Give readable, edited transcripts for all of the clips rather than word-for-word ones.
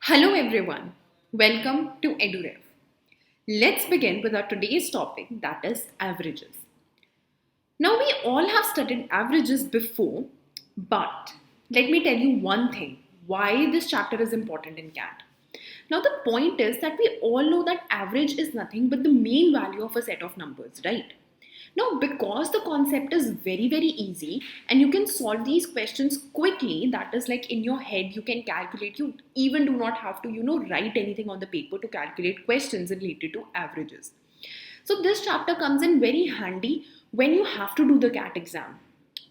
Hello everyone, welcome to EduRev. Let's begin with our today's topic, that is averages. Now we all have studied averages before, but let me tell you one thing, why this chapter is important in CAT. Now the point is that we all know that average is nothing but the mean value of a set of numbers, right? Now, because the concept is very easy and you can solve these questions quickly, that is like in your head, you can calculate, you even do not have to, write anything on the paper to calculate questions related to averages. So this chapter comes in very handy when you have to do the CAT exam.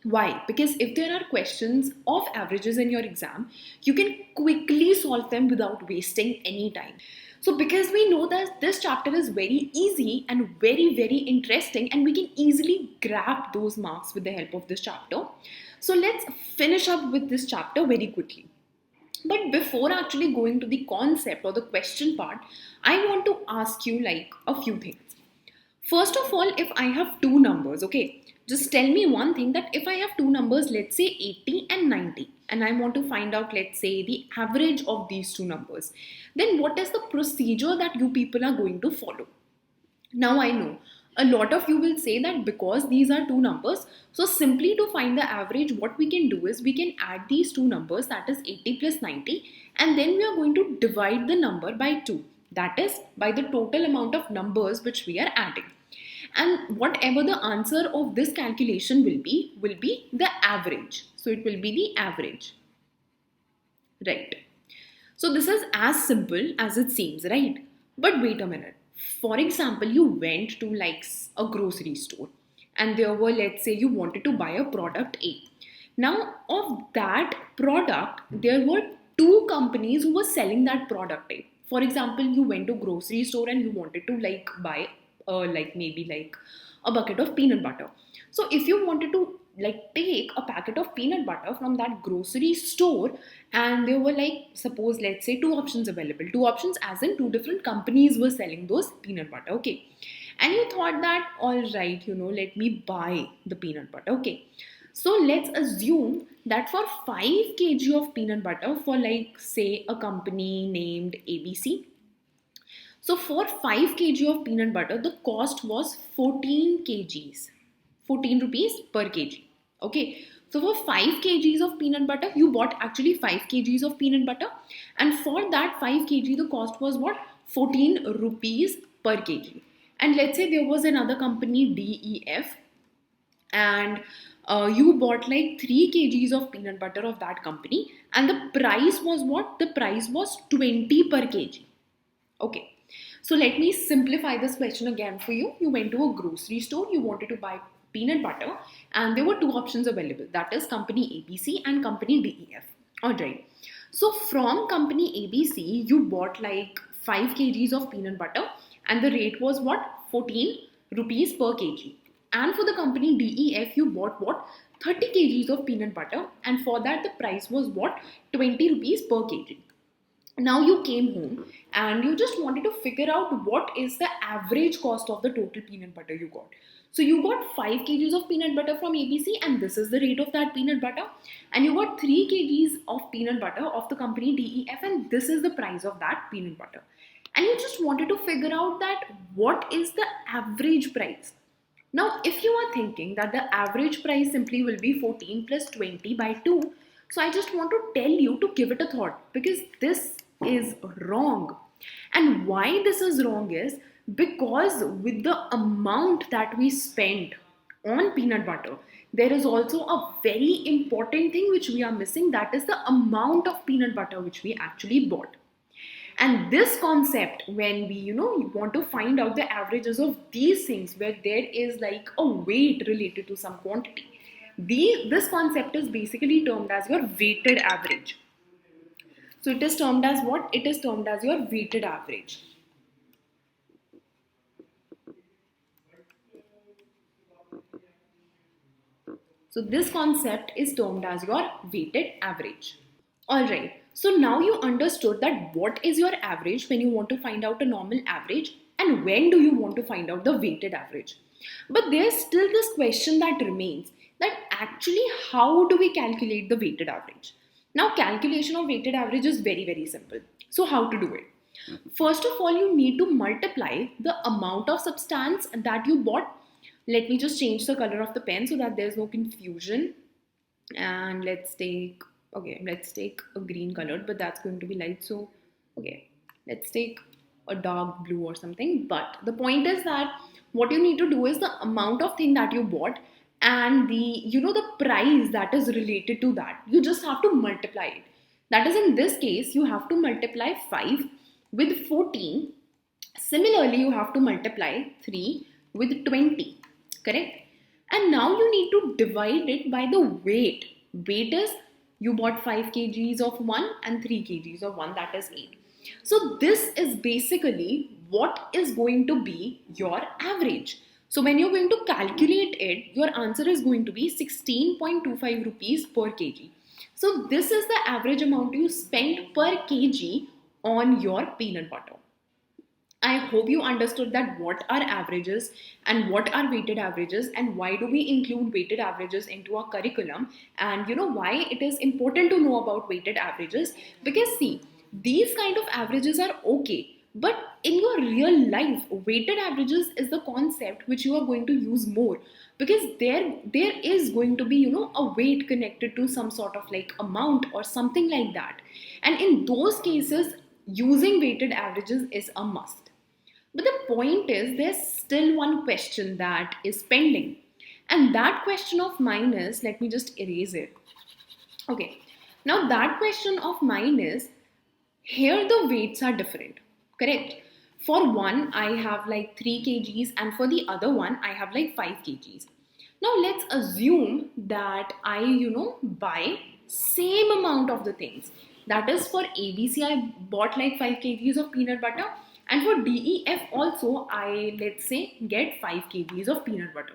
Why? Because if there are questions of averages in your exam, you can quickly solve them without wasting any time. So because we know that this chapter is very easy and very interesting and we can easily grab those marks with the help of this chapter. So let's finish up with this chapter very quickly. But before actually going to the concept or the question part, I want to ask you like a few things. First of all, if I have two numbers, okay, just tell me one thing that if I have two numbers, let's say 80 and 90, and I want to find out, let's say, the average of these two numbers, then what is the procedure that you people are going to follow? Now I know a lot of you will say that because these are two numbers, so simply to find the average, what we can do is we can add these two numbers, that is 80 plus 90, and then we are going to divide the number by 2, that is by the total amount of numbers which we are adding. And whatever the answer of this calculation will be the average. So it will be the average. Right. So this is as simple as it seems, right? But wait a minute. For example, you went to like a grocery store and there were, let's say you wanted to buy a product A. Now of that product, there were two companies who were selling that product A. For example, you went to grocery store and you wanted to like buy maybe a bucket of peanut butter. So if you wanted to like take a packet of peanut butter from that grocery store and there were like suppose let's say two options available, two options as in two different companies were selling those peanut butter, okay, and you thought that all right, let me buy the peanut butter, okay. So let's assume that for 5 kg of peanut butter for like say a company named ABC. So for 5 kg of peanut butter, the cost was 14 kgs, 14 rupees per kg. Okay. So for 5 kgs of peanut butter, you bought actually 5 kgs of peanut butter. And for that 5 kg, the cost was what? 14 rupees per kg. And let's say there was another company, DEF, and you bought like 3 kgs of peanut butter of that company. And the price was what? The price was 20 per kg. Okay. So let me simplify this question again for you. You went to a grocery store, you wanted to buy peanut butter and there were two options available, that is company ABC and company DEF. Alright. So from company ABC, you bought like 5 kgs of peanut butter and the rate was what? 14 rupees per kg. And for the company DEF, you bought what? 30 kgs of peanut butter and for that the price was what? 20 rupees per kg. Now you came home and you just wanted to figure out what is the average cost of the total peanut butter you got. So you got 5 kgs of peanut butter from ABC and this is the rate of that peanut butter. And you got 3 kgs of peanut butter of the company DEF and this is the price of that peanut butter. And you just wanted to figure out that what is the average price. Now if you are thinking that the average price simply will be 14 plus 20 by 2, so I just want to tell you to give it a thought because this is wrong. And why this is wrong is because with the amount that we spend on peanut butter, there is also a very important thing which we are missing, that is the amount of peanut butter which we actually bought. And this concept, when we want to find out the averages of these things where there is like a weight related to some quantity, this concept is basically termed as your weighted average. So it is termed as what? It is termed as your weighted average. So this concept is termed as your weighted average. Alright, so now you understood that what is your average when you want to find out a normal average and when do you want to find out the weighted average. But there's still this question that remains, that actually how do we calculate the weighted average? Now, calculation of weighted average is very, very simple. So, how to do it? First of all, you need to multiply the amount of substance that you bought. Let me just change the color of the pen so that there's no confusion. And let's take a green colored, but that's going to be light. So, okay, let's take a dark blue or something. But the point is that what you need to do is the amount of thing that you bought and the price that is related to that. You just have to multiply it. That is, in this case, you have to multiply 5 with 14. Similarly, you have to multiply 3 with 20. Correct? And now you need to divide it by the weight. Weight is, you bought 5 kgs of one and 3 kgs of one, that is 8. So this is basically what is going to be your average. So when you're going to calculate it, your answer is going to be 16.25 rupees per kg. So this is the average amount you spend per kg on your peanut butter. I hope you understood that what are averages and what are weighted averages and why do we include weighted averages into our curriculum, and why it is important to know about weighted averages. Because see, these kind of averages are okay, but in your real life, weighted averages is the concept which you are going to use more, because there is going to be a weight connected to some sort of like amount or something like that, and in those cases using weighted averages is a must. But the point is, there's still one question that is pending. And that question of mine is, let me just erase it. Okay. Now that question of mine is, here the weights are different. Correct? For one, I have like 3 kgs and for the other one, I have like 5 kgs. Now let's assume that I, buy same amount of the things. That is, for ABC, I bought like 5 kgs of peanut butter. And for DEF also, I, let's say, get 5 kgs of peanut butter.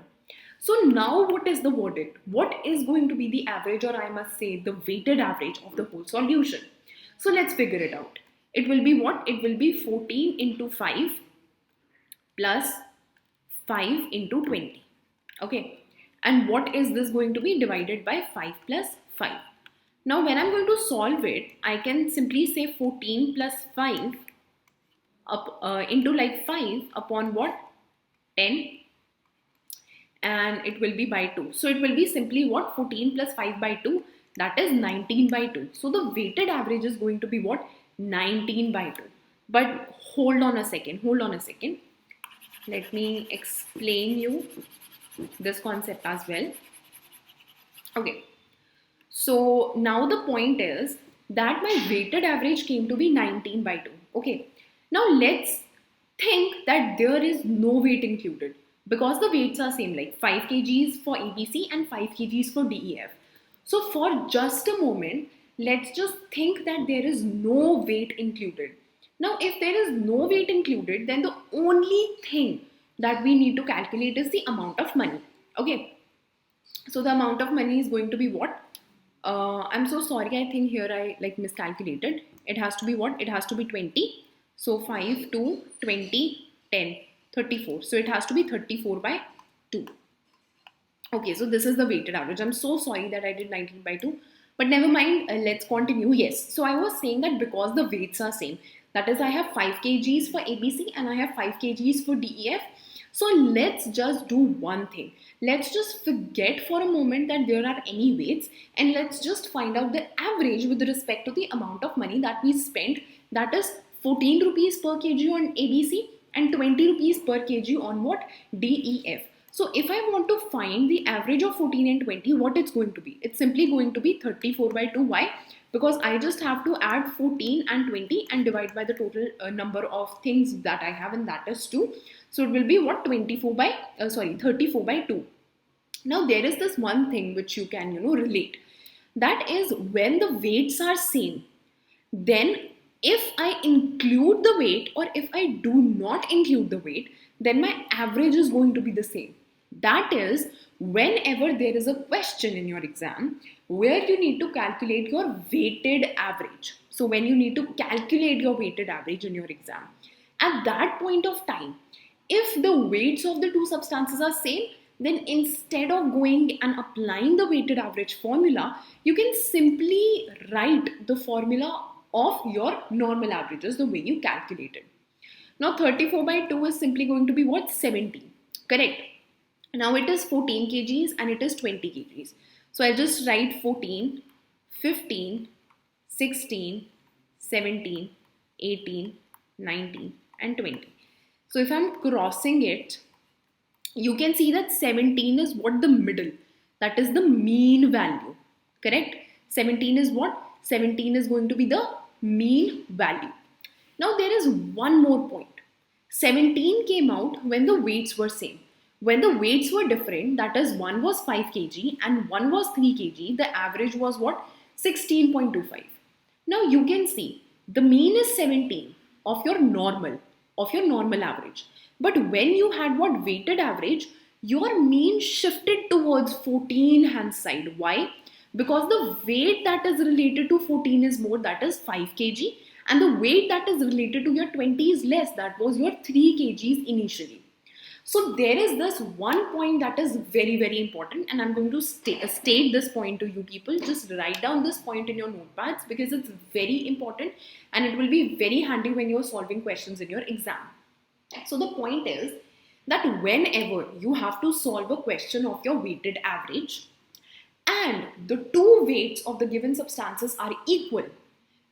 So now what is the verdict? What is going to be the average, or I must say the weighted average of the whole solution? So let's figure it out. It will be what? It will be 14 into 5 plus 5 into 20. Okay. And what is this going to be? Divided by 5 plus 5. Now when I'm going to solve it, I can simply say 14 plus 5 into like 5 upon what? 10, and it will be by 2. So it will be simply what? 14 plus 5 by 2, that is 19 by 2. So the weighted average is going to be what? 19 by 2. But hold on a second. Let me explain you this concept as well. Okay. So now the point is that my weighted average came to be 19 by 2. Okay. Now let's think that there is no weight included, because the weights are same, like 5 kgs for ABC and 5 kgs for DEF. So for just a moment, let's just think that there is no weight included. Now if there is no weight included, then the only thing that we need to calculate is the amount of money. Okay. So the amount of money is going to be what? I'm so sorry, I think here I like miscalculated. It has to be what? It has to be 20. So 5 to 20, 10, 34. So it has to be 34 by 2. Okay, so this is the weighted average. I'm so sorry that I did 19 by 2. But never mind, let's continue. Yes, so I was saying that because the weights are same. That is, I have 5 kgs for ABC and I have 5 kgs for DEF. So let's just do one thing. Let's just forget for a moment that there are any weights, and let's just find out the average with respect to the amount of money that we spent. That is 14 rupees per kg on ABC and 20 rupees per kg on what? DEF. So if I want to find the average of 14 and 20, what it's going to be? It's simply going to be 34 by 2. Why? Because I just have to add 14 and 20 and divide by the total number of things that I have, and that is 2. So it will be what? 34 by 2. Now there is this one thing which you can relate. That is, when the weights are same, then if I include the weight or if I do not include the weight, then my average is going to be the same. That is, whenever there is a question in your exam where you need to calculate your weighted average. So when you need to calculate your weighted average in your exam, at that point of time, if the weights of the two substances are same, then instead of going and applying the weighted average formula, you can simply write the formula of your normal averages the way you calculated. Now 34 by 2 is simply going to be what? 17. Correct. Now it is 14 kgs and it is 20 kgs. So I just write 14, 15, 16, 17, 18, 19 and 20. So if I'm crossing it, you can see that 17 is what? The middle. That is the mean value. Correct? 17 is what? 17 is going to be the mean value. Now there is one more point. 17 came out when the weights were same. When the weights were different, that is one was 5 kg and one was 3 kg, the average was what? 16.25. Now you can see the mean is 17 of your normal average. But when you had what? Weighted average, your mean shifted towards 14 hand side. Why? Because the weight that is related to 14 is more, that is 5 kg, and the weight that is related to your 20 is less, that was your 3 kgs initially. So there is this one point that is very, very important, and I'm going to state this point to you people. Just write down this point in your notepads because it's very important and it will be very handy when you're solving questions in your exam. So the point is that whenever you have to solve a question of your weighted average and the two weights of the given substances are equal,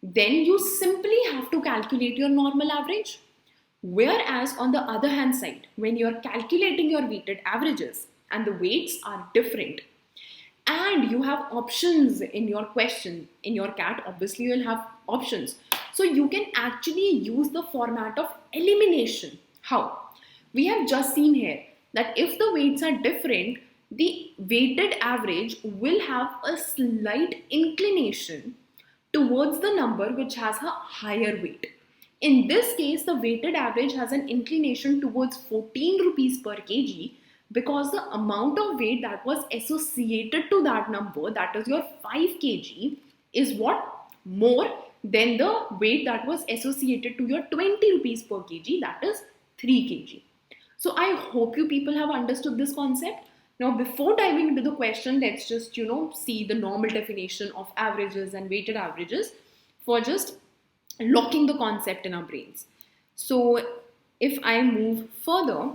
then you simply have to calculate your normal average. Whereas on the other hand side, when you are calculating your weighted averages and the weights are different and you have options in your question, in your CAT, obviously you will have options. So you can actually use the format of elimination. How? We have just seen here that if the weights are different, the weighted average will have a slight inclination towards the number which has a higher weight. In this case, the weighted average has an inclination towards 14 rupees per kg because the amount of weight that was associated to that number, that is your 5 kg, is what? More than the weight that was associated to your 20 rupees per kg, that is 3 kg. So I hope you people have understood this concept. Now before diving into the question, let's just see the normal definition of averages and weighted averages for just locking the concept in our brains. So if I move further,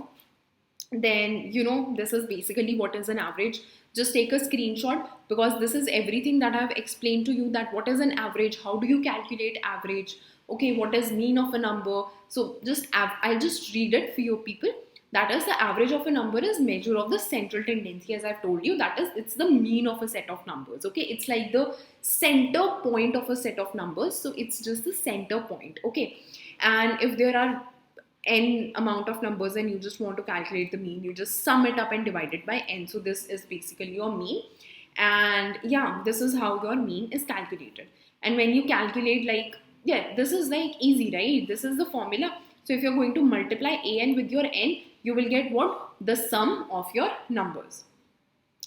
then this is basically what is an average. Just take a screenshot because this is everything that I've explained to you, that what is an average, how do you calculate average, okay, what is mean of a number. So I'll just read it for you people. That is, the average of a number is measure of the central tendency, as I've told you. That is, it's the mean of a set of numbers. Okay, it's like the center point of a set of numbers. So it's just the center point. Okay, and if there are n amount of numbers and you just want to calculate the mean, you just sum it up and divide it by n. So this is basically your mean. And yeah, this is how your mean is calculated. And when you calculate, this is easy, right? This is the formula. So if you're going to multiply an with your n, you will get what? The sum of your numbers.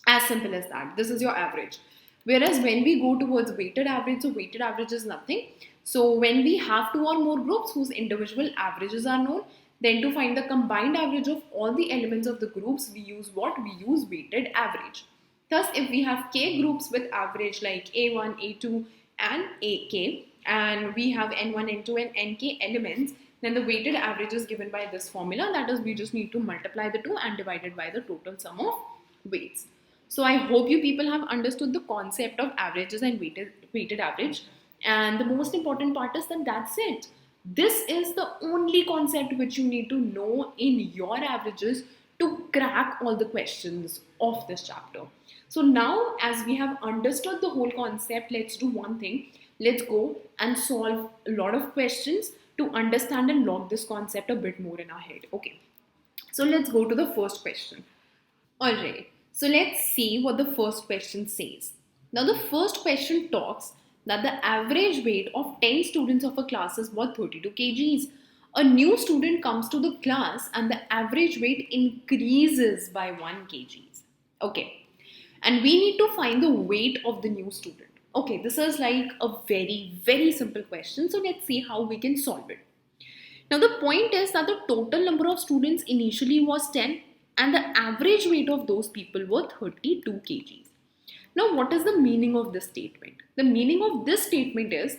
As simple as that. This is your average. Whereas when we go towards weighted average, so weighted average is nothing. So when we have two or more groups whose individual averages are known, then to find the combined average of all the elements of the groups, we use what? We use weighted average. Thus, if we have k groups with average like A1, A2 and AK, and we have N1, N2 and NK elements, then the weighted average is given by this formula. That is, we just need to multiply the two and divide it by the total sum of weights. So I hope you people have understood the concept of averages and weighted average. And the most important part is that that's it. This is the only concept which you need to know in your averages to crack all the questions of this chapter. So now, as we have understood the whole concept, let's do one thing. Let's go and solve a lot of questions to understand and log this concept a bit more in our head. Okay, so let's go to the first question. Alright, so let's see what the first question says. Now the first question talks that the average weight of 10 students of a class is what? 32 kgs. A new student comes to the class and the average weight increases by 1 kgs. Okay, and we need to find the weight of the new student. Okay, this is like a very, very simple question. So let's see how we can solve it. Now the point is that the total number of students initially was 10 and the average weight of those people were 32 kgs. Now, what is the meaning of this statement? The meaning of this statement is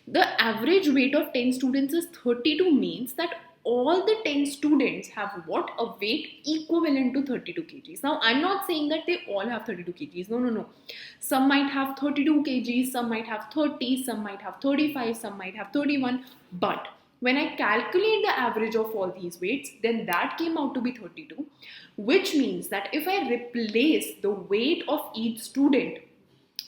the average weight of 10 students is 32 means that all the 10 students have what? A weight equivalent to 32 kgs. Now, I'm not saying that they all have 32 kgs. No. Some might have 32 kgs, some might have 30, some might have 35, some might have 31. But when I calculate the average of all these weights, then that came out to be 32, which means that if I replace the weight of each student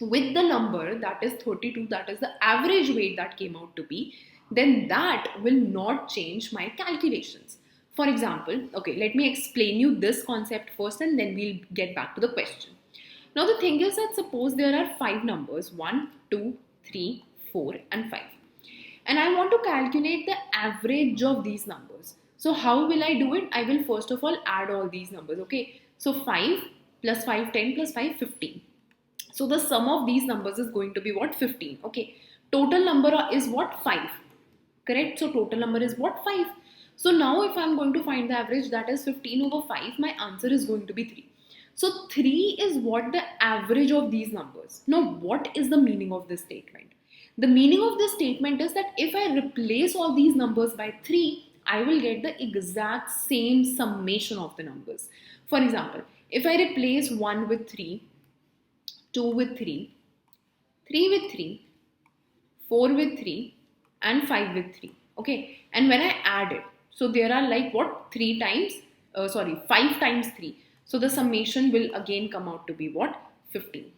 with the number that is 32, that is the average weight that came out to be, then that will not change my calculations. For example, okay, let me explain you this concept first and then we'll get back to the question. Now the thing is that suppose there are 5 numbers, 1, 2, 3, 4 and 5. And I want to calculate the average of these numbers. So how will I do it? I will first of all add all these numbers, okay? So 5 plus 5, 10 plus 5, 15. So the sum of these numbers is going to be what? 15, okay? Total number is what? 5, correct? So total number is what? 5. So now if I'm going to find the average, that is 15 over 5, my answer is going to be 3. So 3 is what? The average of these numbers. Now what is the meaning of this statement? The meaning of this statement is that if I replace all these numbers by 3, I will get the exact same summation of the numbers. For example, if I replace 1 with 3, 2 with 3, 3 with 3, 4 with 3 and 5 with 3. Okay, and when I add it, so there are like what? 5 times 3. So the summation will again come out to be what? 15.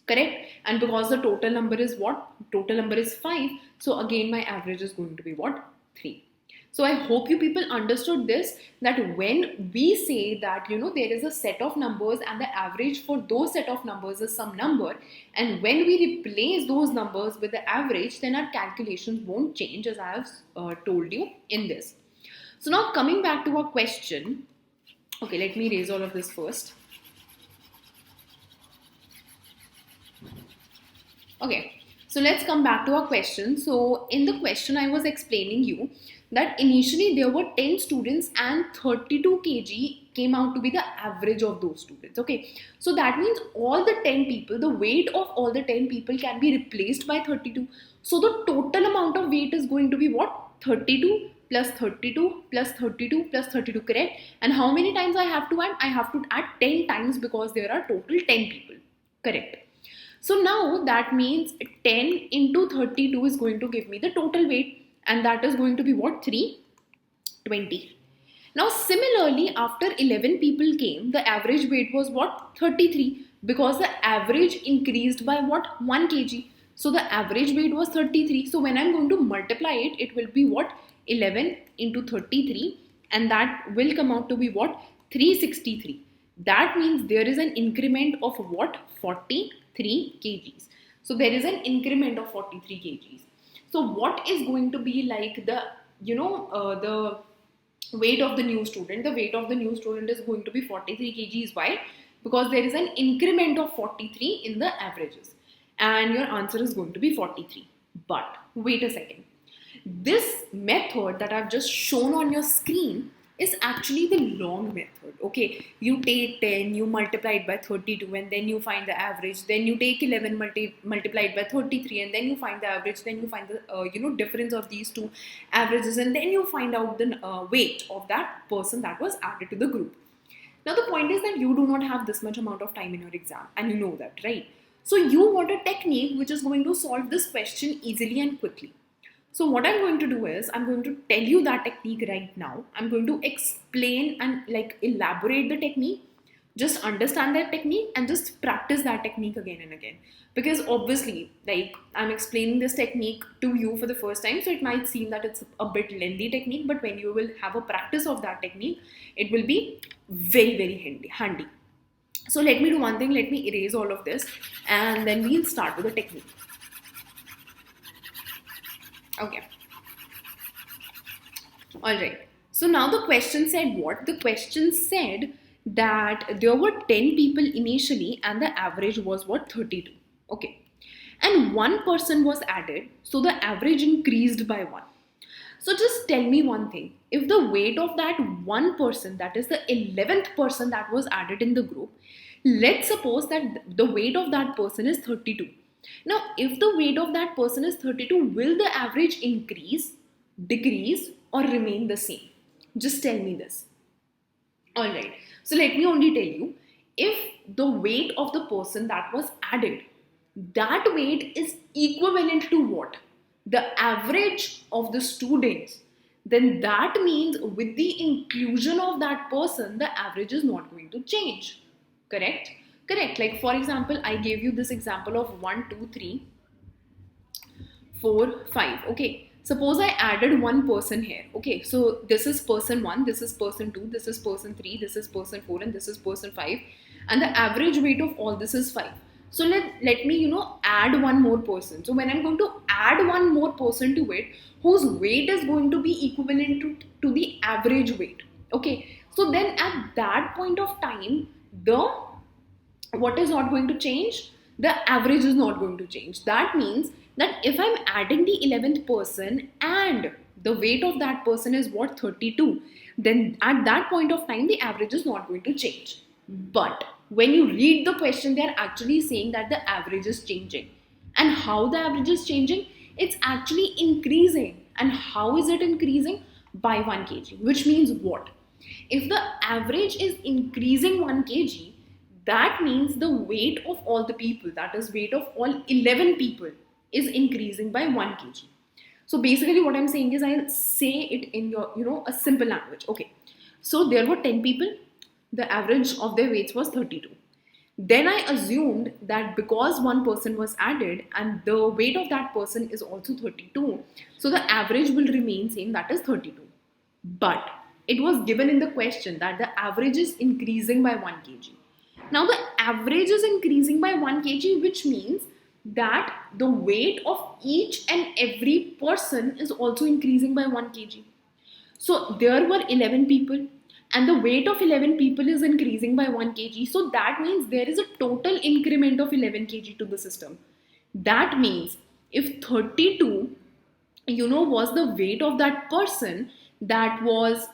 Correct? And because the total number is what? Total number is 5. So again my average is going to be what? 3. So I hope you people understood this, that when we say that, there is a set of numbers and the average for those set of numbers is some number, and when we replace those numbers with the average, then our calculations won't change, as I have told you in this. So now coming back to our question. Okay, let me erase all of this first. Okay, so let's come back to our question. So in the question, I was explaining you that initially there were 10 students and 32 kg came out to be the average of those students. Okay, so that means all the 10 people, the weight of all the 10 people can be replaced by 32. So the total amount of weight is going to be what? 32 plus 32 plus 32 plus 32, correct? And how many times I have to add? I have to add 10 times because there are total 10 people, correct? So now that means 10 into 32 is going to give me the total weight, and that is going to be what? 320. Now similarly, after 11 people came, the average weight was what? 33, because the average increased by what? 1 kg. So the average weight was 33. So when I'm going to multiply it, it will be what? 11 into 33, and that will come out to be what? 363. That means there is an increment of what? 43 kgs. So there is an increment of 43 kgs. So what is going to be like the, the weight of the new student? The weight of the new student is going to be 43 kgs. Why? Because there is an increment of 43 in the averages. And your answer is going to be 43. But wait a second. This method that I've just shown on your screen is actually the long method. Okay, you take 10, you multiply it by 32, and then you find the average. Then you take 11, multiply it by 33, and then you find the average. Then you find the difference of these two averages, and then you find out the weight of that person that was added to the group. Now the point is that you do not have this much amount of time in your exam, and you know that, right? So you want a technique which is going to solve this question easily and quickly. So what I'm going to do is, I'm going to tell you that technique right now. I'm going to explain and elaborate the technique. Just understand that technique and just practice that technique again and again. Because obviously, I'm explaining this technique to you for the first time, so it might seem that it's a bit lengthy technique, but when you will have a practice of that technique, it will be very, very handy. So let me do one thing. Let me erase all of this, and then we'll start with the technique. Okay. Alright. So now the question said what? The question said that there were 10 people initially and the average was what? 32. Okay. And one person was added. So the average increased by 1. So just tell me one thing. If the weight of that one person, that is the 11th person that was added in the group, let's suppose that the weight of that person is 32. Now, if the weight of that person is 32, will the average increase, decrease, or remain the same? Just tell me this. Alright, so let me only tell you, if the weight of the person that was added, that weight is equivalent to what? The average of the students, then that means with the inclusion of that person, the average is not going to change. Correct? Correct. Like for example, I gave you this example of 1, 2, 3, 4, 5. Okay. Suppose I added one person here. Okay. So this is person 1, this is person 2, this is person 3, this is person 4, and this is person 5. And the average weight of all this is 5. So let me, add one more person. So when I'm going to add one more person to it, whose weight is going to be equivalent to the average weight. Okay. So then at that point of time, what is not going to change? The average is not going to change. That means that if I'm adding the 11th person and the weight of that person is what, 32, then at that point of time, the average is not going to change. But when you read the question, they are actually saying that the average is changing. And how the average is changing? It's actually increasing. And how is it increasing? By 1 kg. Which means what? If the average is increasing 1 kg, that means the weight of all the people, that is weight of all 11 people, is increasing by 1 kg. So basically what I'm saying is I'll say it in your, a simple language. Okay. So there were 10 people. The average of their weights was 32. Then I assumed that because one person was added and the weight of that person is also 32, so the average will remain same, that is 32. But it was given in the question that the average is increasing by 1 kg. Now the average is increasing by 1 kg, which means that the weight of each and every person is also increasing by 1 kg. So there were 11 people and the weight of 11 people is increasing by 1 kg. So that means there is a total increment of 11 kg to the system. That means if 32, was the weight of that person, that was,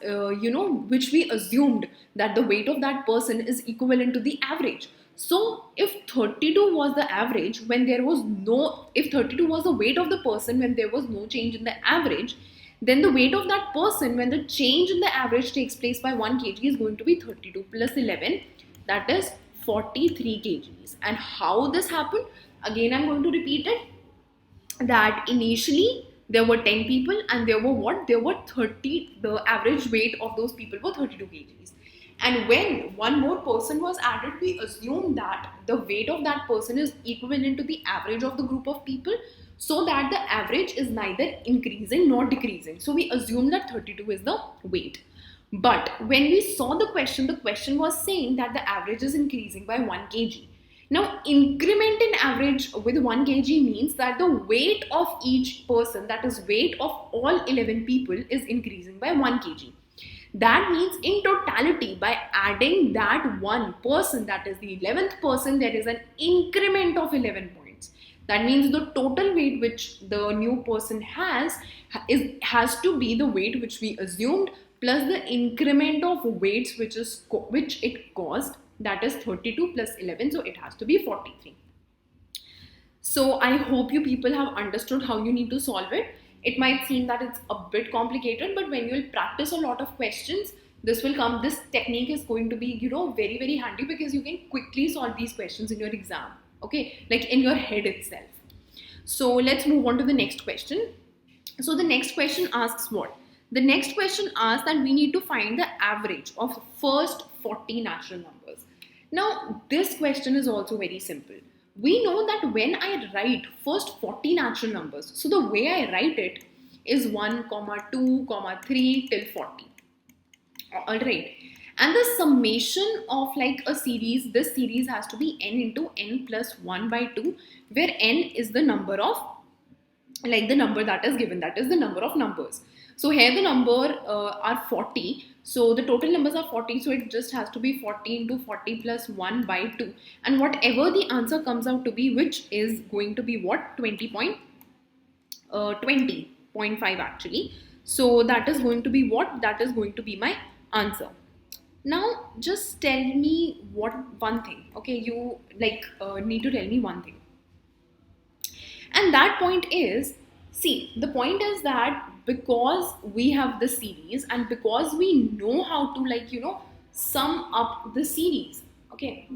which we assumed that the weight of that person is equivalent to the average. So if 32 was the average when there was if 32 was the weight of the person when there was no change in the average, then the weight of that person when the change in the average takes place by 1 kg is going to be 32 plus 11, that is 43 kgs. And how this happened? Again, I'm going to repeat it, that initially there were 10 people and there were what? There were 30, the average weight of those people were 32 kgs. And when one more person was added, we assumed that the weight of that person is equivalent to the average of the group of people, so that the average is neither increasing nor decreasing. So we assume that 32 is the weight. But when we saw the question was saying that the average is increasing by 1 kg. Now, increment in average with 1 kg means that the weight of each person, that is weight of all 11 people, is increasing by 1 kg. That means in totality, by adding that one person, that is the 11th person, there is an increment of 11 points. That means the total weight which the new person has to be the weight which we assumed plus the increment of weights which it caused, that is 32 plus 11, so it has to be 43. So I hope you people have understood how you need to solve it. It might seem that it's a bit complicated, but when you will practice a lot of questions, this technique is going to be, very, very handy, because you can quickly solve these questions in your exam, okay, like in your head itself. So let's move on to the next question. So the next question asks what? The next question asks that we need to find the average of first 40 natural numbers. Now, this question is also very simple. We know that when I write first 40 natural numbers, so the way I write it is 1, 2, 3 till 40. Alright. And the summation of like a series, this series has to be n into n plus 1 by 2, where n is the number of, like the number that is given, that is the number of numbers. So here the number are 40. So the total numbers are 40, so it just has to be 40 into 40 plus 1 by 2. And whatever the answer comes out to be, which is going to be what? 20.5 actually. So that is going to be what? That is going to be my answer. Now just tell me one thing. Okay, you need to tell me one thing. And that point is, see, the point is that because we have the series and because we know how to sum up the series. Okay.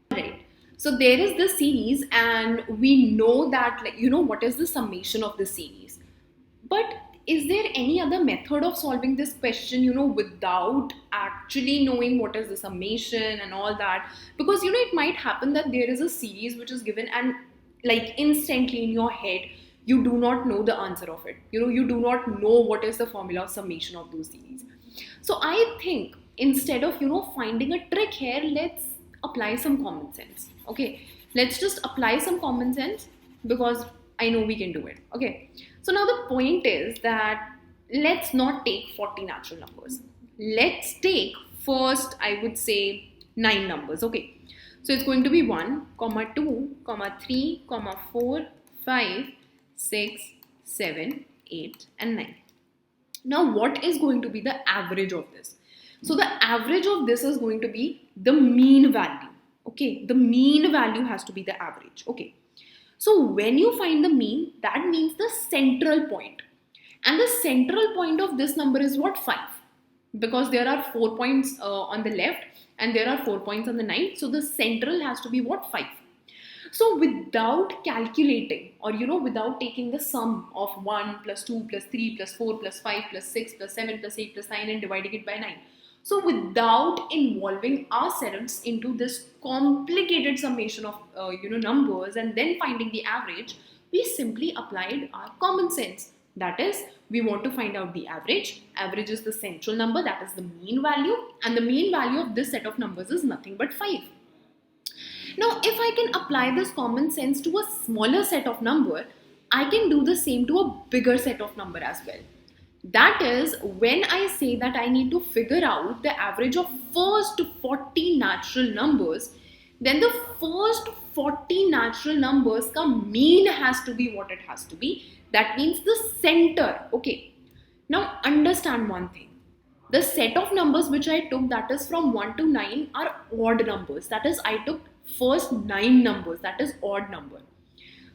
Right. So there is this series and we know that what is the summation of the series. But is there any other method of solving this question, without actually knowing what is the summation and all that? Because, it might happen that there is a series which is given and instantly in your head, you do not know the answer of it. You do not know what is the formula of summation of those series. So I think instead of, finding a trick here, let's apply some common sense. Okay, let's just apply some common sense because I know we can do it. Okay, so now the point is that let's not take 40 natural numbers. Let's take first, I would say, 9 numbers. Okay, so it's going to be 1, 2, 3, 4, 5, 6, 7, 8 and 9. Now what is going to be the average of this? So the average of this is going to be the mean value. Okay, the mean value has to be the average. Okay, so when you find the mean, that means the central point. And the central point of this number is what? 5. Because there are 4 points on the left and there are 4 points on the right. So the central has to be what? 5. So without calculating or without taking the sum of 1 plus 2 plus 3 plus 4 plus 5 plus 6 plus 7 plus 8 plus 9 and dividing it by 9. So without involving ourselves into this complicated summation of numbers and then finding the average, we simply applied our common sense. That is, we want to find out the average. Average is the central number, that is the mean value, and the mean value of this set of numbers is nothing but 5. Now, if I can apply this common sense to a smaller set of number, I can do the same to a bigger set of number as well. That is, when I say that I need to figure out the average of first 40 natural numbers, then the first 40 natural numbers ka mean has to be what it has to be. That means the center. Okay. Now understand one thing. The set of numbers which I took, that is from 1 to 9, are odd numbers. That is, I took first 9 numbers, that is odd number.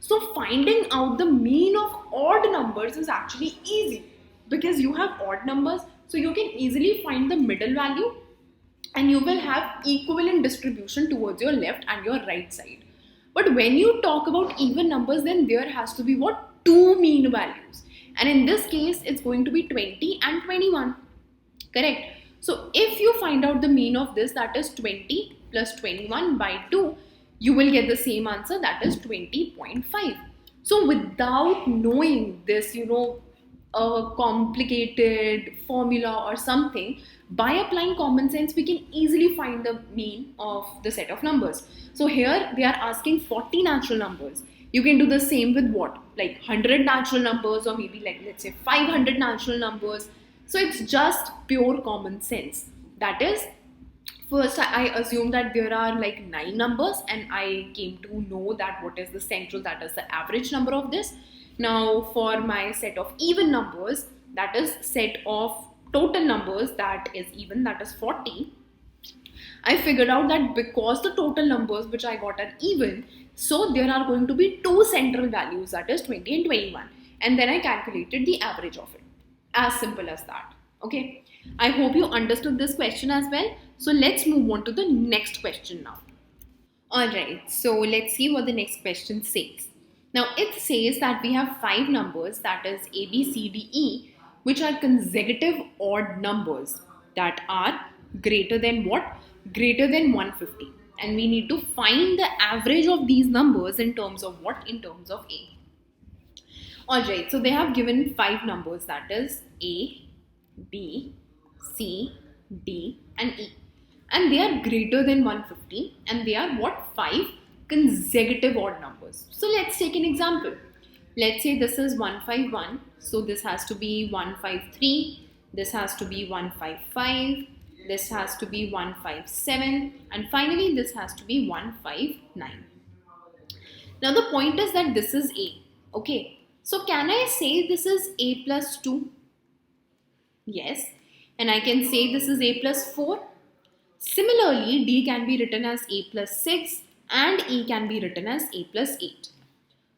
So finding out the mean of odd numbers is actually easy because you have odd numbers, so you can easily find the middle value and you will have equivalent distribution towards your left and your right side. But when you talk about even numbers, then there has to be what? 2 mean values, and in this case it's going to be 20 and 21. Correct? So if you find out the mean of this, that is 20 plus 21 by 2, you will get the same answer, that is 20.5. So without knowing this, a complicated formula or something, by applying common sense, we can easily find the mean of the set of numbers. So here they are asking 40 natural numbers. You can do the same with what? Like 100 natural numbers, or maybe let's say 500 natural numbers. So it's just pure common sense. That is, first I assume that there are 9 numbers and I came to know that what is the central, that is the average number of this. Now for my set of even numbers, that is set of total numbers that is even, that is 40. I figured out that because the total numbers which I got are even, so there are going to be 2 central values, that is 20 and 21. And then I calculated the average of it. As simple as that. Okay. I hope you understood this question as well. So let's move on to the next question now. Alright, so let's see what the next question says. Now it says that we have 5 numbers, that is A, B, C, D, E, which are consecutive odd numbers that are greater than what? Greater than 150. And we need to find the average of these numbers in terms of what? In terms of A. Alright, so they have given 5 numbers, that is A, B, C, D and E. And they are greater than 150 and they are what? 5 consecutive odd numbers. So let's take an example. Let's say this is 151. So this has to be 153. This has to be 155. This has to be 157. And finally this has to be 159. Now the point is that this is A. Okay. So can I say this is a plus 2? Yes. And I can say this is a plus 4. Similarly, D can be written as a plus 6 and E can be written as a plus 8.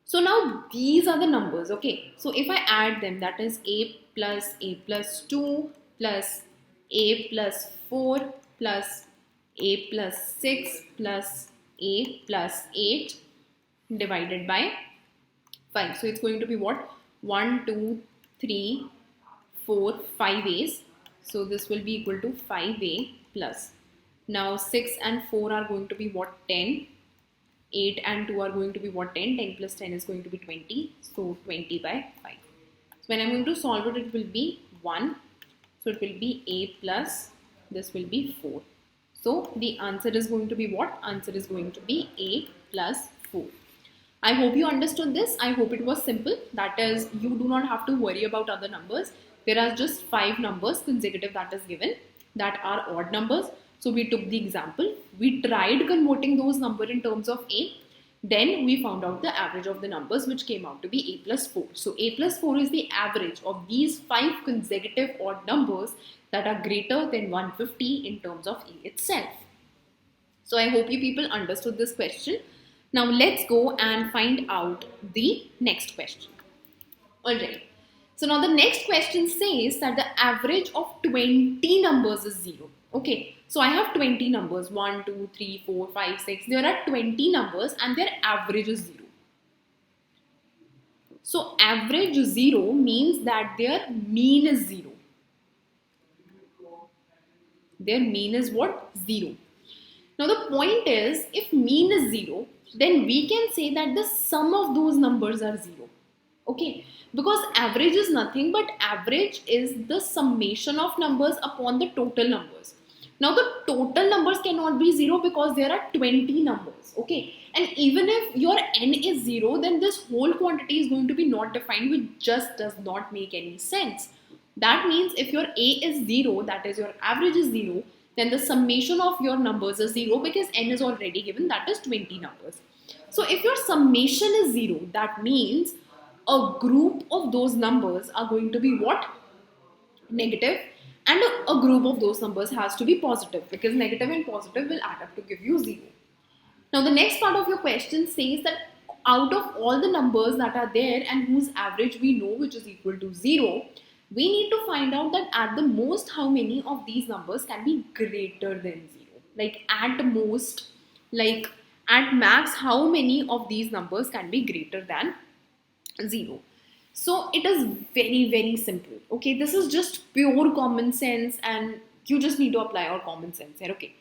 So now these are the numbers, okay. So if I add them, that is a plus 2 plus a plus 4 plus a plus 6 plus a plus 8 divided by 5. So it's going to be what? 1, 2, 3, 4, 5 A's. So this will be equal to 5A plus. Now 6 and 4 are going to be what? 10. 8 and 2 are going to be what? 10. 10 plus 10 is going to be 20. So 20 by 5. So when I'm going to solve it, it will be 1. So it will be A plus, this will be 4. So the answer is going to be what? Answer is going to be A plus 4. I hope you understood this. I hope it was simple. That is, you do not have to worry about other numbers. There are just 5 numbers consecutive that is given that are odd numbers. So we took the example. We tried converting those numbers in terms of A. Then we found out the average of the numbers, which came out to be A plus 4. So A plus 4 is the average of these 5 consecutive odd numbers that are greater than 150 in terms of A itself. So I hope you people understood this question. Now let's go and find out the next question. Alright. So now the next question says that the average of 20 numbers is 0. Okay. So I have 20 numbers. 1, 2, 3, 4, 5, 6. There are 20 numbers and their average is 0. So average 0 means that their mean is 0. Their mean is what? 0. Now the point is, if mean is 0, then we can say that the sum of those numbers are 0. Okay, because average is nothing but average is the summation of numbers upon the total numbers. Now the total numbers cannot be 0 because there are 20 numbers. Okay, and even if your n is 0, then this whole quantity is going to be not defined, which just does not make any sense. That means if your A is 0, that is your average is 0, then the summation of your numbers is 0 because n is already given, that is 20 numbers. So if your summation is 0, that means a group of those numbers are going to be what? Negative, and a group of those numbers has to be positive because negative and positive will add up to give you 0. Now the next part of your question says that out of all the numbers that are there and whose average we know which is equal to 0, we need to find out that at the most how many of these numbers can be greater than 0. Like at most, like at max, how many of these numbers can be greater than 0. So it is very, very simple. Okay, this is just pure common sense and you just need to apply your common sense here. Okay.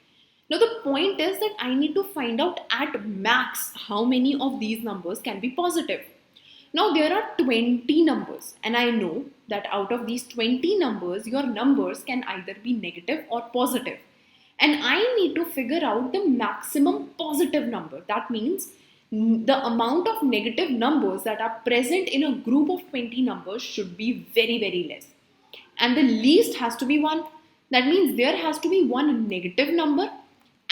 Now the point is that I need to find out at max how many of these numbers can be positive. Now there are 20 numbers and I know that out of these 20 numbers, your numbers can either be negative or positive. And I need to figure out the maximum positive number. That means the amount of negative numbers that are present in a group of 20 numbers should be very, very less. And the least has to be 1. That means there has to be one negative number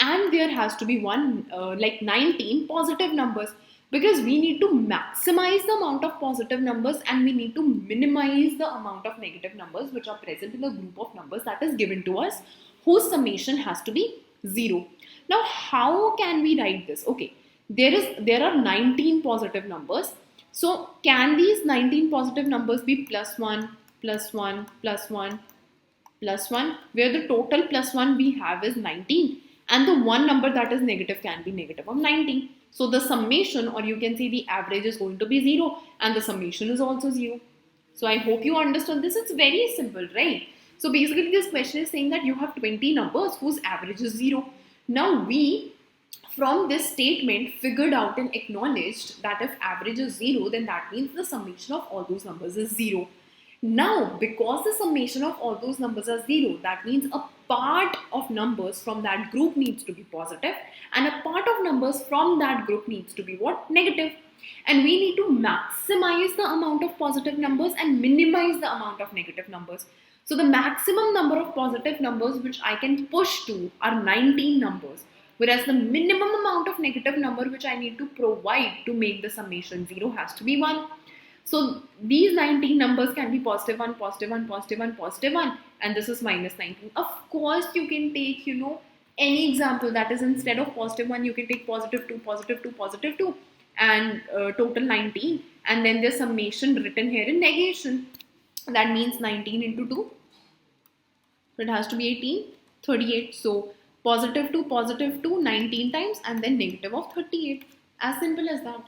and there has to be one like 19 positive numbers, because we need to maximize the amount of positive numbers and we need to minimize the amount of negative numbers which are present in the group of numbers that is given to us, whose summation has to be 0. Now how can we write this? Okay, there are 19 positive numbers. So can these 19 positive numbers be plus 1, plus 1, plus 1, plus 1, where the total plus 1 we have is 19 and the one number that is negative can be negative of 19. So the summation, or you can say the average, is going to be 0 and the summation is also 0. So I hope you understood this. It's very simple, right? So basically this question is saying that you have 20 numbers whose average is 0. Now we, from this statement, figured out and acknowledged that if average is 0, then that means the summation of all those numbers is 0. Now, because the summation of all those numbers are 0, that means a part of numbers from that group needs to be positive and a part of numbers from that group needs to be what? Negative. And we need to maximize the amount of positive numbers and minimize the amount of negative numbers. So the maximum number of positive numbers which I can push to are 19 numbers, whereas the minimum amount of negative number which I need to provide to make the summation 0 has to be 1. So these 19 numbers can be positive 1, positive 1, positive 1, positive 1, and this is minus 19. Of course, you can take, any example, that is, instead of positive 1, you can take positive 2, positive 2, positive 2, and total 19. And then there's summation written here in negation. That means 19 into 2. So it has to be 18, 38. So positive 2, positive 2, 19 times, and then negative of 38. As simple as that.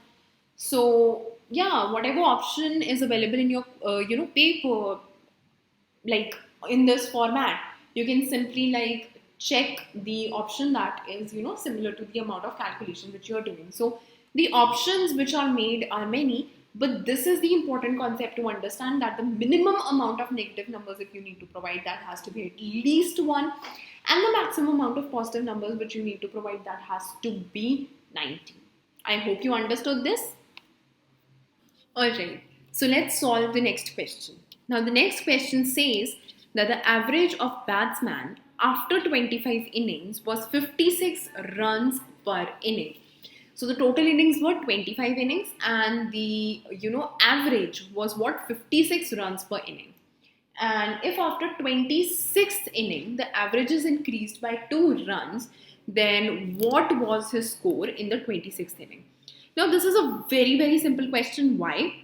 So yeah, whatever option is available in your paper, like in this format, you can simply like check the option that is similar to the amount of calculation which you are doing. So the options which are made are many, but this is the important concept to understand, that the minimum amount of negative numbers if you need to provide, that has to be at least 1, and the maximum amount of positive numbers which you need to provide, that has to be 90. I hope you understood this. Alright, so let's solve the next question. Now the next question says that the average of batsman after 25 innings was 56 runs per inning. So the total innings were 25 innings, and the average was what, 56 runs per inning. And if after 26th inning the average is increased by 2 runs, then what was his score in the 26th inning? Now this is a very, very simple question. Why?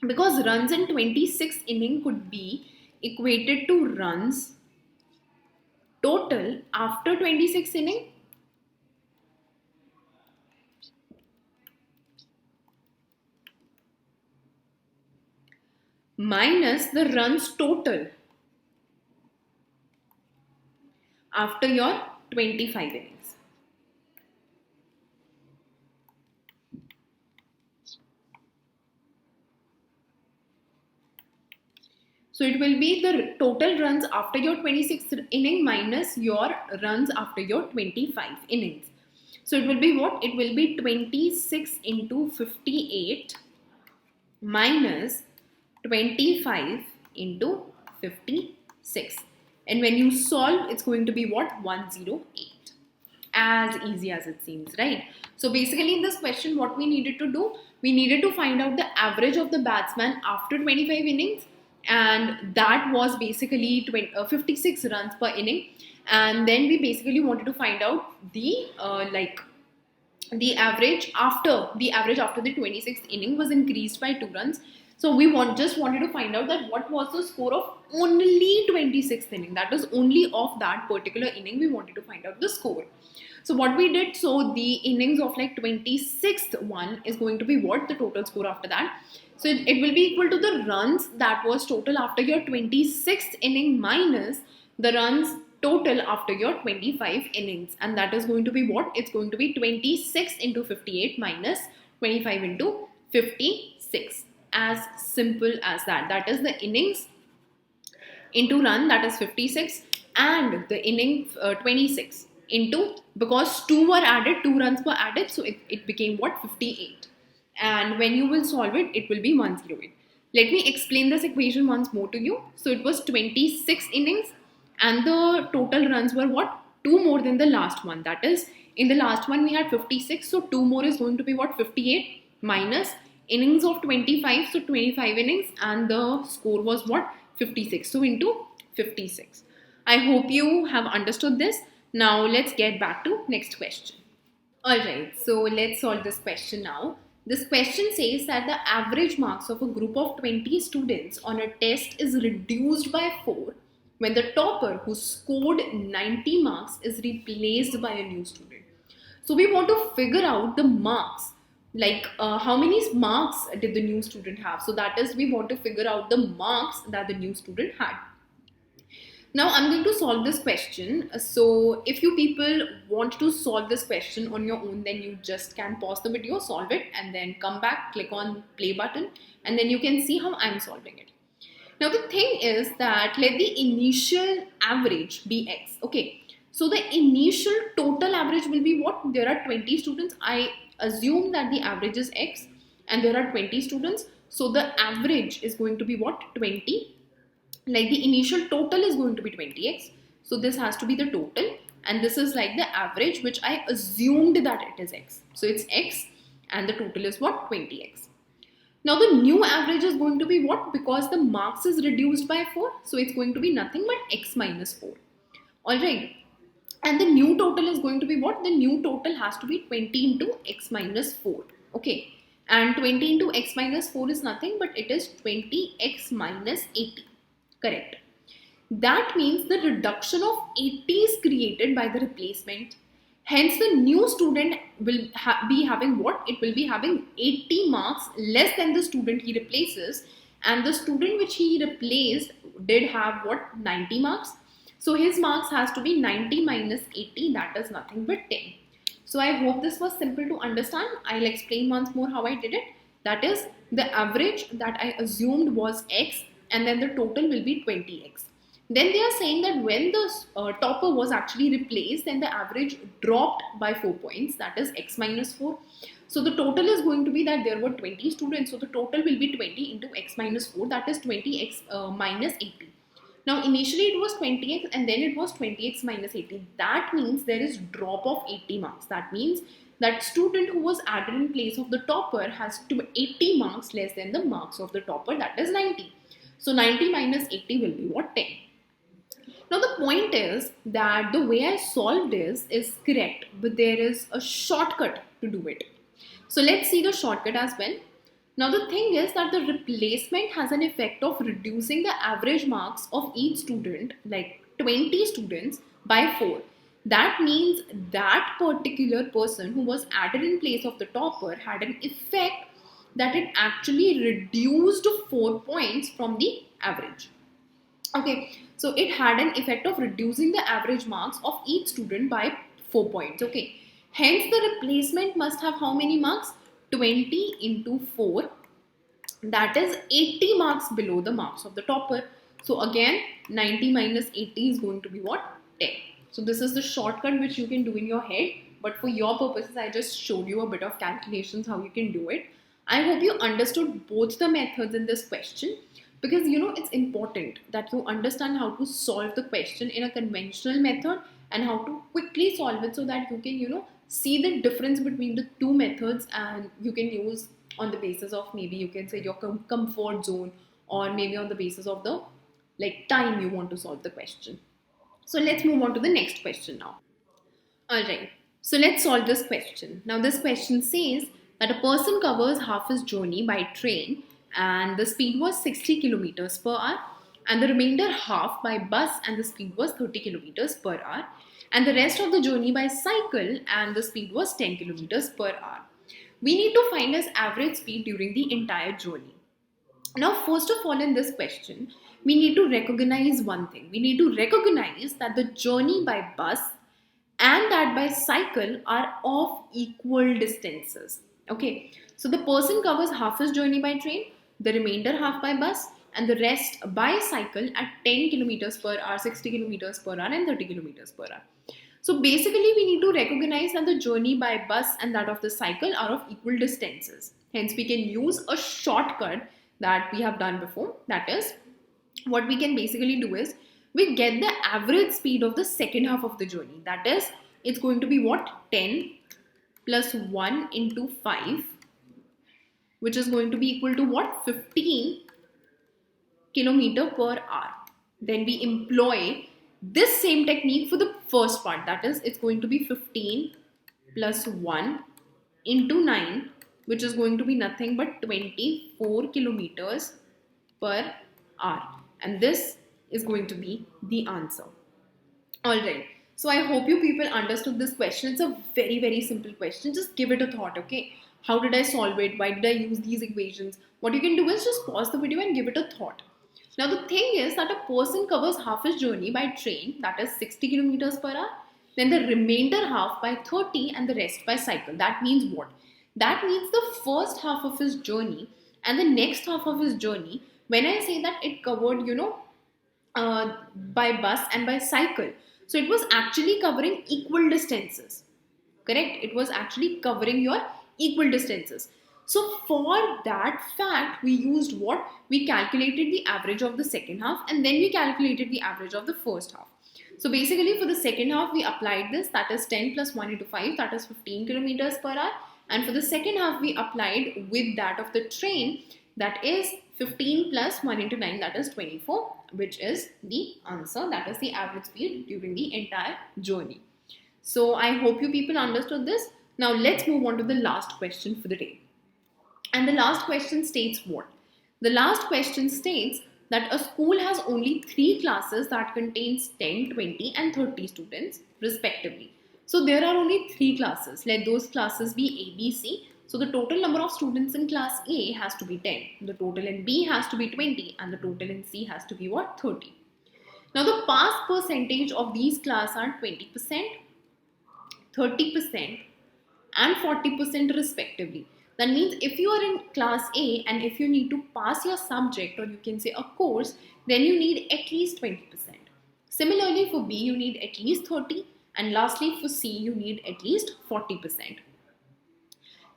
Because runs in 26th inning could be equated to runs total after 26th inning minus the runs total after your 25 innings. So it will be the total runs after your 26th inning minus your runs after your 25 innings. So it will be what? It will be 26 into 58 minus 25 into 56. And when you solve, it's going to be what? 108. As easy as it seems, right? So basically in this question, what we needed to do, we needed to find out the average of the batsman after 25 innings, and that was basically 56 runs per inning. And then we basically wanted to find out the the average after the 26th inning was increased by 2 runs. So we just wanted to find out that what was the score of only 26th inning, that is only of that particular inning we wanted to find out the score. So what we did, so the innings of like 26th one is going to be what? The total score after that. So it will be equal to the runs that was total after your 26th inning minus the runs total after your 25 innings. And that is going to be what? It's going to be 26 into 58 minus 25 into 56. As simple as that. That is the innings into run, that is 56, and the inning 26 into, because 2 were added, 2 runs were added, so it became what? 58. And when you will solve it, it will be 108. Let me explain this equation once more to you. So it was 26 innings and the total runs were what? 2 more than the last one. That is, in the last one we had 56, so 2 more is going to be what? 58 minus innings of 25, so 25 innings, and the score was what? 56. So into 56. I hope you have understood this. Now let's get back to next question. Alright, so let's solve this question now. This question says that the average marks of a group of 20 students on a test is reduced by 4 when the topper who scored 90 marks is replaced by a new student. So we want to figure out the marks, like how many marks did the new student have. So that is, we want to figure out the marks that the new student had. Now I'm going to solve this question. So if you people want to solve this question on your own, then you just can pause the video, solve it, and then come back, click on play button, and then you can see how I'm solving it. Now the thing is that let the initial average be x. Okay, so the initial total average will be what? There are 20 students. I assume that the average is x and there are 20 students. So the average is going to be what? 20. Like the initial total is going to be 20x. So this has to be the total, and this is like the average, which I assumed that it is x. So it's x and the total is what? 20x. Now the new average is going to be what? Because the marks is reduced by 4, so it's going to be nothing but x minus 4. Alright. And the new total is going to be what? The new total has to be 20 into x minus 4. Okay. And 20 into x minus 4 is nothing but it is 20x minus 80. Correct. That means the reduction of 80 is created by the replacement. Hence, the new student will be having what? It will be having 80 marks less than the student he replaces. And the student which he replaced did have what? 90 marks. So his marks has to be 90 minus 80. That is nothing but 10. So I hope this was simple to understand. I'll explain once more how I did it. That is, the average that I assumed was x, and then the total will be 20x. Then they are saying that when the topper was actually replaced, then the average dropped by 4 points, that is x minus 4. So the total is going to be that there were 20 students, so the total will be 20 into x minus 4, that is 20x minus 80. Now initially it was 20x and then it was 20x minus 80. That means there is drop of 80 marks. That means that student who was added in place of the topper has 80 marks less than the marks of the topper, that is 90. So 90 minus 80 will be what? 10. Now the point is that the way I solved this is correct, but there is a shortcut to do it. So let's see the shortcut as well. Now the thing is that the replacement has an effect of reducing the average marks of each student, like 20 students, by 4. That means that particular person who was added in place of the topper had an effect that it actually reduced 4 points from the average. Okay, so it had an effect of reducing the average marks of each student by 4 points. Okay, hence the replacement must have how many marks? 20 into 4, that is 80 marks below the marks of the topper. So again, 90 minus 80 is going to be what? 10. So this is the shortcut which you can do in your head, but for your purposes, I just showed you a bit of calculations how you can do it. I hope you understood both the methods in this question, because it's important that you understand how to solve the question in a conventional method and how to quickly solve it so that you can see the difference between the two methods, and you can use on the basis of maybe you can say your comfort zone, or maybe on the basis of the time you want to solve the question. So let's move on to the next question now. Alright, so let's solve this question. Now this question says that a person covers half his journey by train and the speed was 60 kilometers per hour, and the remainder half by bus and the speed was 30 kilometers per hour, and the rest of the journey by cycle and the speed was 10 kilometers per hour. We need to find his average speed during the entire journey. Now, first of all, in this question, we need to recognize one thing. We need to recognize that the journey by bus and that by cycle are of equal distances. Okay, so the person covers half his journey by train, the remainder half by bus, and the rest by cycle at 10 kilometers per hour, 60 kilometers per hour, and 30 kilometers per hour. So basically, we need to recognize that the journey by bus and that of the cycle are of equal distances. Hence, we can use a shortcut that we have done before. That is, what we can basically do is, we get the average speed of the second half of the journey. That is, it's going to be what? 10 plus 1 into 5, which is going to be equal to what? 15 kilometer per hour. Then we employ this same technique for the first part. That is, it's going to be 15 plus 1 into 9, which is going to be nothing but 24 kilometers per hour. And this is going to be the answer. Alright, so I hope you people understood this question. It's a very, very simple question. Just give it a thought, okay? How did I solve it? Why did I use these equations? What you can do is just pause the video and give it a thought. Now the thing is that a person covers half his journey by train, that is 60 kilometers per hour, then the remainder half by 30 and the rest by cycle. That means what? That means the first half of his journey and the next half of his journey, when I say that it covered, by bus and by cycle, so it was actually covering equal distances. Correct? It was actually covering your equal distances. So for that fact, we used what? We calculated the average of the second half and then we calculated the average of the first half. So basically for the second half, we applied this, that is 10 plus 1 into 5, that is 15 kilometers per hour. And for the second half, we applied with that of the train, that is 15 plus 1 into 9, that is 24, which is the answer. That is the average speed during the entire journey. So I hope you people understood this. Now let's move on to the last question for the day. And the last question states what? The last question states that a school has only 3 classes that contains 10, 20 and 30 students respectively. So there are only 3 classes. Let those classes be A, B, C. So the total number of students in class A has to be 10. The total in B has to be 20 and the total in C has to be what? 30. Now the pass percentage of these classes are 20%, 30% and 40% respectively. That means if you are in class A and if you need to pass your subject, or you can say a course, then you need at least 20%. Similarly for B, you need at least 30, and lastly for C, you need at least 40%.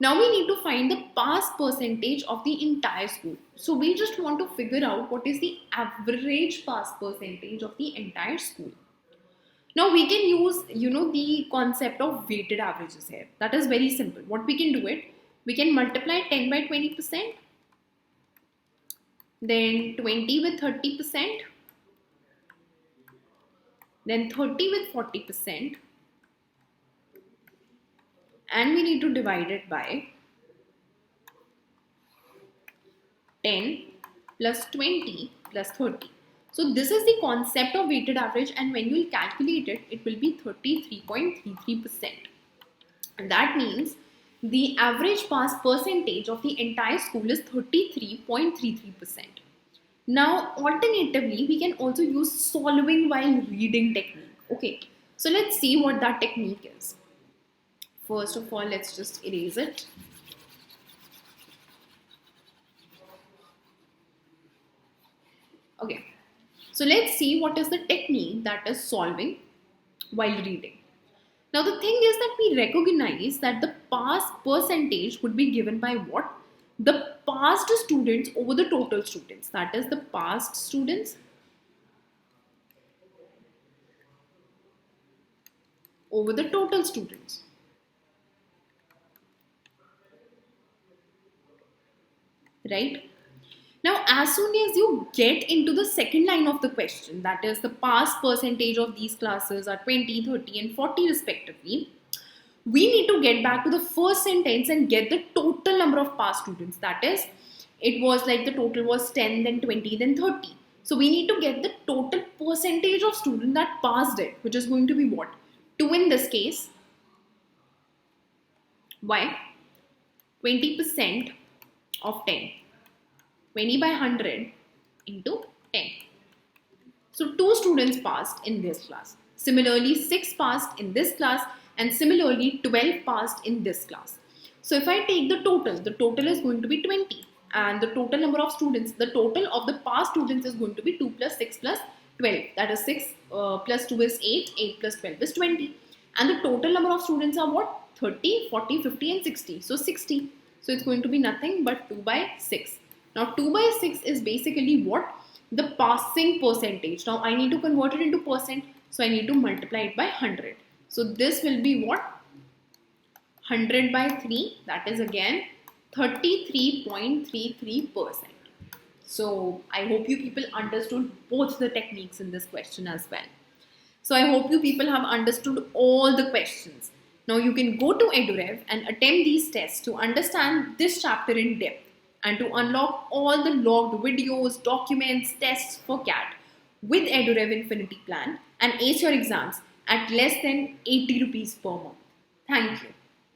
Now we need to find the pass percentage of the entire school. So we just want to figure out what is the average pass percentage of the entire school. Now we can use, the concept of weighted averages here. That is very simple. What we can do it, we can multiply 10 by 20%, then 20 with 30%, then 30 with 40%, and we need to divide it by 10 plus 20 plus 30. So this is the concept of weighted average, and when you will calculate it, it will be 33.33%. And that means the average pass percentage of the entire school is 33.33%. Now alternatively, we can also use solving while reading technique. Okay, so let's see what that technique is. First of all, let's just erase it. Okay, so let's see what is the technique that is solving while reading. Now the thing is that we recognize that the pass percentage would be given by what? The passed students over the total students. That is the passed students over the total students. Right? Now, as soon as you get into the second line of the question, that is the pass percentage of these classes are 20, 30 and 40 respectively, we need to get back to the first sentence and get the total number of pass students. That is, it was like the total was 10, then 20, then 30. So we need to get the total percentage of students that passed it, which is going to be what? 2 in this case. Why? 20% of 10. 20 by 100 into 10. So 2 students passed in this class. Similarly, 6 passed in this class, and similarly 12 passed in this class. So if I take the total is going to be 20, and the total number of students, the total of the passed students is going to be 2 plus 6 plus 12. That is 6 plus 2 is 8, 8 plus 12 is 20. And the total number of students are what? 30, 40, 50 and 60. So 60. So it's going to be nothing but 2 by 6. Now 2 by 6 is basically what? The passing percentage. Now I need to convert it into percent. So I need to multiply it by 100. So this will be what? 100 by 3. That is again 33.33%. So I hope you people understood both the techniques in this question as well. So I hope you people have understood all the questions. Now you can go to EduRev and attempt these tests to understand this chapter in depth and to unlock all the logged videos, documents, tests for CAT with EduRev Infinity Plan and ace your exams at less than 80 rupees per month. Thank you.